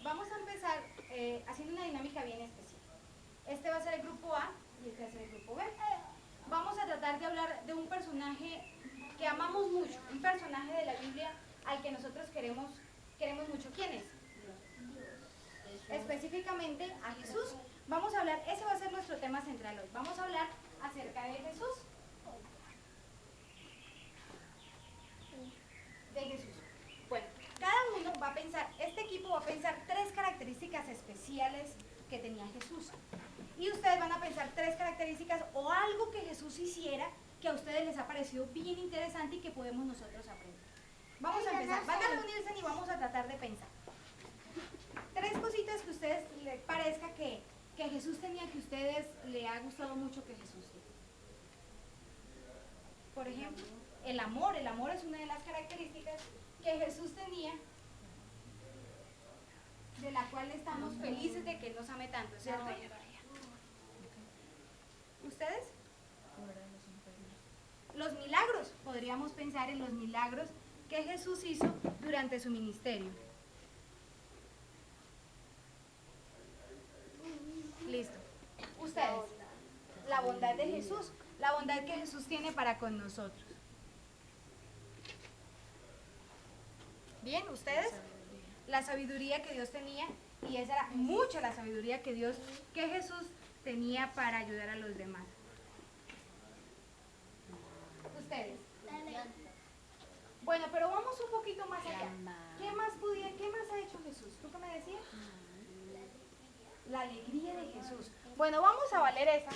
vamos a empezar haciendo una dinámica bien especial. Este va a ser el grupo A y este va a ser el grupo B. Vamos a tratar de hablar de un personaje que amamos mucho, un personaje de la Biblia al que nosotros queremos mucho. ¿Quién es? Específicamente a Jesús. Vamos a hablar, ese va a ser nuestro tema central hoy. Vamos a hablar acerca de Jesús. De Jesús. Bueno, cada uno va a pensar, este equipo va a pensar 3 características especiales que tenía Jesús. Y ustedes van a pensar 3 características o algo que Jesús hiciera que a ustedes les ha parecido bien interesante y que podemos nosotros aprender. Vamos a empezar. Van a reunirse y vamos a tratar de pensar 3 cositas que a ustedes les parezca que Jesús tenía, que a ustedes les ha gustado mucho que Jesús tenía. Por ejemplo, el amor es una de las características que Jesús tenía, de la cual estamos felices de que Él nos ame tanto, ¿cierto? ¿Ustedes? Los milagros, podríamos pensar en los milagros que Jesús hizo durante su ministerio. Listo. Ustedes, la bondad de Jesús, la bondad que Jesús tiene para con nosotros. Bien, ¿ustedes? La sabiduría que Dios tenía, y esa era mucha la sabiduría que Jesús tenía para ayudar a los demás. Ustedes. Bueno, pero vamos un poquito más allá. ¿Qué más ha hecho Jesús? ¿Tú qué me decías? La alegría de Jesús. Bueno, vamos a valer esa.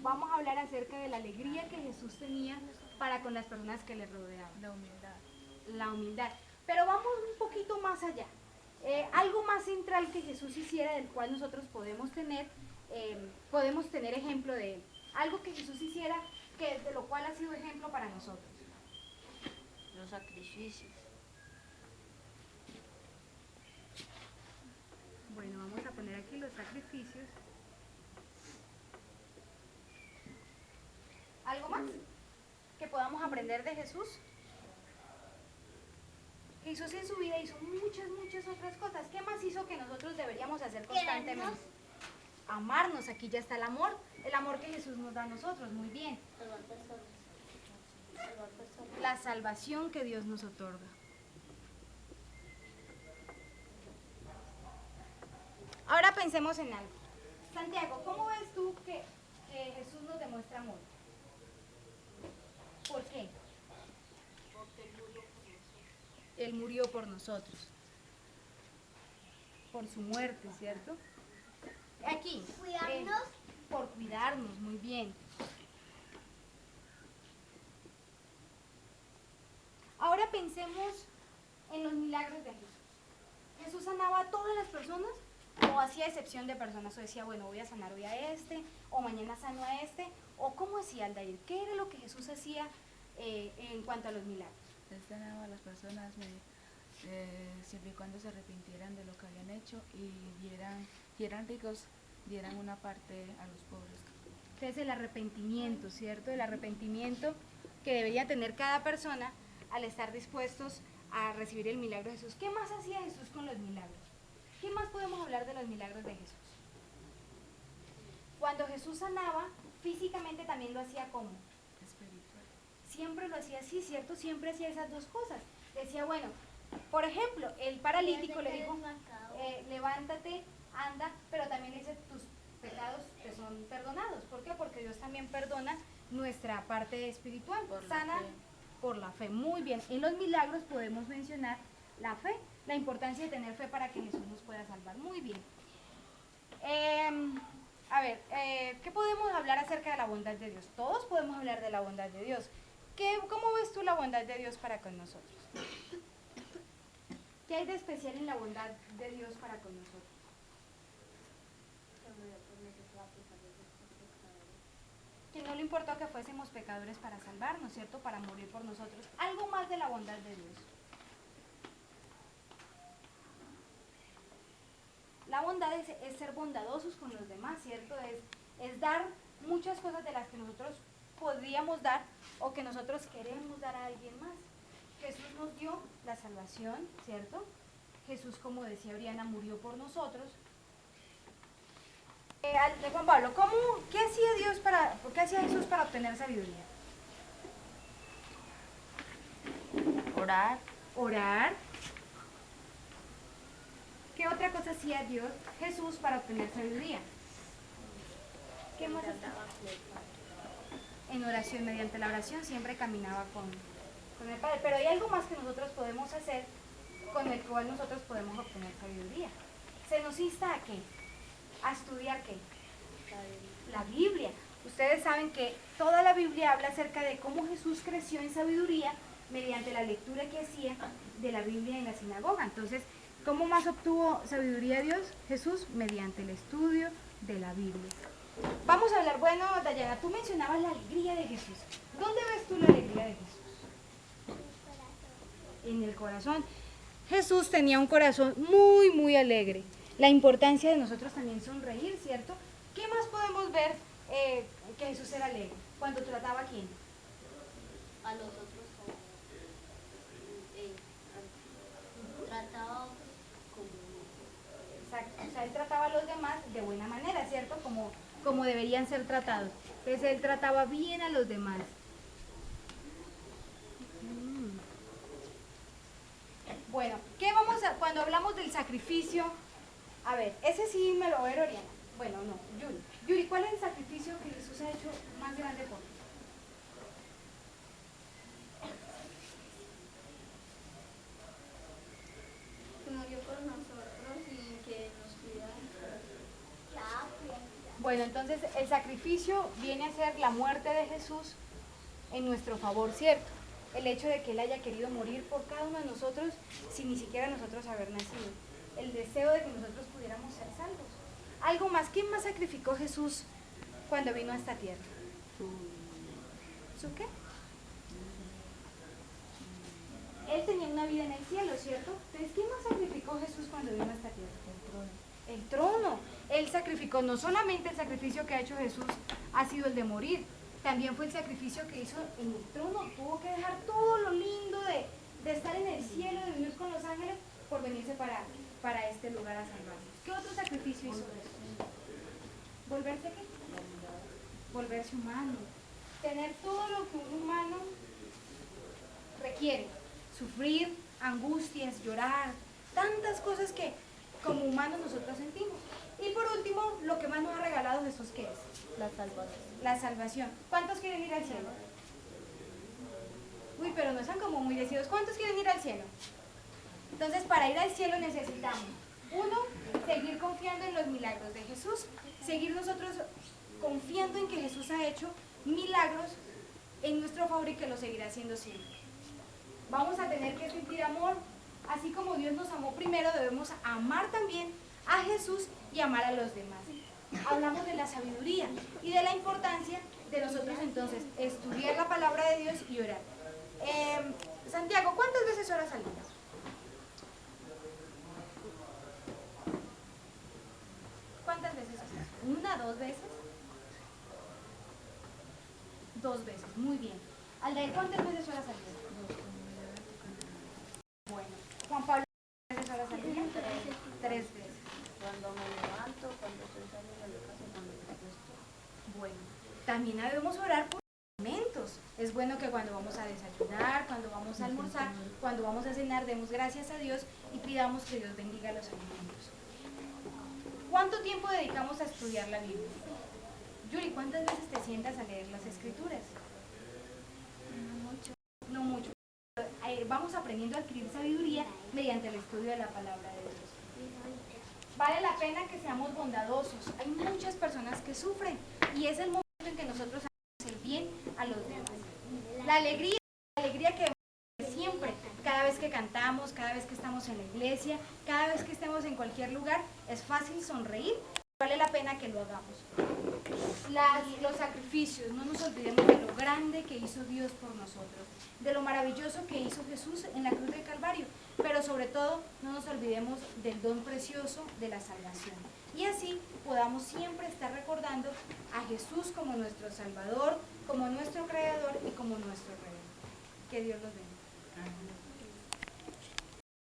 Vamos a hablar acerca de la alegría que Jesús tenía para con las personas que le rodeaban. La humildad. La humildad. Pero vamos un poquito más allá. Algo más central que Jesús hiciera, del cual nosotros podemos tener ejemplo de él. Algo que Jesús hiciera, de lo cual ha sido ejemplo para nosotros. Los sacrificios. Bueno, vamos a poner aquí los sacrificios. ¿Algo más que podamos aprender de Jesús? Jesús en su vida hizo muchas otras cosas. ¿Qué más hizo que nosotros deberíamos hacer constantemente? Amarnos. Aquí ya está el amor que Jesús nos da a nosotros, muy bien. Salvar personas. La salvación que Dios nos otorga. Ahora pensemos en algo. Santiago, ¿cómo ves tú que Jesús nos demuestra amor? ¿Por qué? Él murió por nosotros. Por su muerte, ¿cierto? Aquí. Cuidarnos. Por cuidarnos, muy bien. Ahora pensemos en los milagros de Jesús. ¿Jesús sanaba a todas las personas o hacía excepción de personas? O decía, bueno, voy a sanar hoy a este, o mañana sano a este, o ¿cómo hacía Aldair? ¿Qué era lo que Jesús hacía en cuanto a los milagros? Él sanaba a las personas siempre y cuando se arrepintieran de lo que habían hecho y si eran ricos, dieran una parte a los pobres. Entonces el arrepentimiento, ¿cierto? El arrepentimiento que debería tener cada persona al estar dispuestos a recibir el milagro de Jesús. ¿Qué más hacía Jesús con los milagros? ¿Qué más podemos hablar de los milagros de Jesús? Cuando Jesús sanaba, físicamente también lo hacía como Espiritual. siempre lo hacía así, ¿cierto? Siempre hacía esas dos cosas. Decía, bueno, por ejemplo, el paralítico le dijo, levántate, anda, pero también le dice, tus pecados te son perdonados. ¿Por qué? Porque Dios también perdona nuestra parte espiritual. Sana por la fe. Muy bien. En los milagros podemos mencionar la fe, la importancia de tener fe para que Jesús nos pueda salvar. Muy bien. ¿Qué podemos hablar acerca de la bondad de Dios? Todos podemos hablar de la bondad de Dios. ¿Cómo ves tú la bondad de Dios para con nosotros? ¿Qué hay de especial en la bondad de Dios para con nosotros? Que no le importó que fuésemos pecadores para salvarnos, ¿cierto? Para morir por nosotros. Algo más de la bondad de Dios. La bondad es ser bondadosos con los demás, ¿cierto? Es dar muchas cosas de las que nosotros podríamos dar o que nosotros queremos dar a alguien más. Jesús nos dio la salvación, ¿cierto? Jesús, como decía Oriana, murió por nosotros. Juan Pablo, ¿qué hacía Jesús para obtener sabiduría? Orar. Orar. ¿Qué otra cosa hacía Jesús para obtener sabiduría? ¿Qué más hacía? En oración, mediante la oración siempre caminaba con el Padre. Pero hay algo más que nosotros podemos hacer, con el cual nosotros podemos obtener sabiduría. ¿Se nos insta a qué? ¿A estudiar qué? La Biblia. Ustedes saben que toda la Biblia habla acerca de cómo Jesús creció en sabiduría mediante la lectura que hacía de la Biblia en la sinagoga. Entonces, ¿cómo más obtuvo sabiduría Dios? Jesús, mediante el estudio de la Biblia. Vamos a hablar, bueno, Dayana, tú mencionabas la alegría de Jesús. ¿Dónde ves tú la alegría de Jesús? En el corazón. Jesús tenía un corazón muy, muy alegre. La importancia de nosotros también sonreír, ¿cierto? ¿Qué más podemos ver que Jesús era alegre? ¿Cuando trataba a quién? A los otros trataba como... Exacto. O sea, él trataba a los demás de buena manera, ¿cierto? Como deberían ser tratados. Entonces él trataba bien a los demás. Bueno, ¿qué vamos a, cuando hablamos del sacrificio? A ver, ese sí me lo va a ver Oriana. Bueno, no, Yuri. Yuri, ¿cuál es el sacrificio que Jesús ha hecho más grande por ti? Que murió por nosotros y que nos cuidara. Bueno, entonces el sacrificio viene a ser la muerte de Jesús en nuestro favor, ¿cierto? El hecho de que Él haya querido morir por cada uno de nosotros sin ni siquiera nosotros haber nacido. El deseo de que nosotros pudiéramos ser salvos. Algo más, ¿quién más sacrificó Jesús cuando vino a esta tierra? ¿Su qué? Él tenía una vida en el cielo, ¿cierto? Entonces, ¿quién más sacrificó Jesús cuando vino a esta tierra? El trono. Él sacrificó, no solamente el sacrificio que ha hecho Jesús ha sido el de morir, también fue el sacrificio que hizo en el trono. Tuvo que dejar todo lo lindo de estar en el cielo, de vivir con los ángeles, por venirse para este lugar a salvarnos. ¿Qué otro sacrificio hizo Jesús? ¿Volverse qué? Volverse humano. Tener todo lo que un humano requiere. Sufrir, angustias, llorar, tantas cosas que como humanos nosotros sentimos. Y por último, lo que más nos ha regalado Jesús, ¿qué es? La salvación. La salvación. ¿Cuántos quieren ir al cielo? Uy, pero no están como muy decididos. ¿Cuántos quieren ir al cielo? Entonces, para ir al cielo necesitamos, uno, seguir confiando en los milagros de Jesús, seguir nosotros confiando en que Jesús ha hecho milagros en nuestro favor y que lo seguirá haciendo siempre. Vamos a tener que sentir amor, así como Dios nos amó primero, debemos amar también a Jesús y amar a los demás. Hablamos de la sabiduría y de la importancia de nosotros entonces estudiar la palabra de Dios y orar. Santiago, ¿cuántas veces oras al día? ¿Cuántas veces oras? ¿Una, dos veces? Dos veces, muy bien. Aldair, ¿cuántas veces oras al día? Bueno, Juan Pablo, ¿cuántas veces oras al día? Tres veces. Cuando me levanto, cuando estoy saliendo de casa, cuando me acuesto. Bueno, también debemos orar por alimentos. Es bueno que cuando vamos a desayunar, cuando vamos a almorzar, cuando vamos a cenar, demos gracias a Dios y pidamos que Dios bendiga los alimentos. ¿Cuánto tiempo dedicamos a estudiar la Biblia? Yuri, ¿cuántas veces te sientas a leer las Escrituras? No mucho. No mucho. Vamos aprendiendo a adquirir sabiduría mediante el estudio de la palabra de Dios. Vale la pena que seamos bondadosos. Hay muchas personas que sufren y es el momento en que nosotros hacemos el bien a los demás. La alegría que vemos siempre, cada vez que cantamos, cada vez que estamos en la iglesia, cada vez que estemos en cualquier lugar, es fácil sonreír. Vale la pena que lo hagamos. Los sacrificios, no nos olvidemos de lo grande que hizo Dios por nosotros, de lo maravilloso que hizo Jesús en la cruz del Calvario, pero sobre todo no nos olvidemos del don precioso de la salvación. Y así podamos siempre estar recordando a Jesús como nuestro Salvador, como nuestro Creador y como nuestro Rey. Que Dios los bendiga.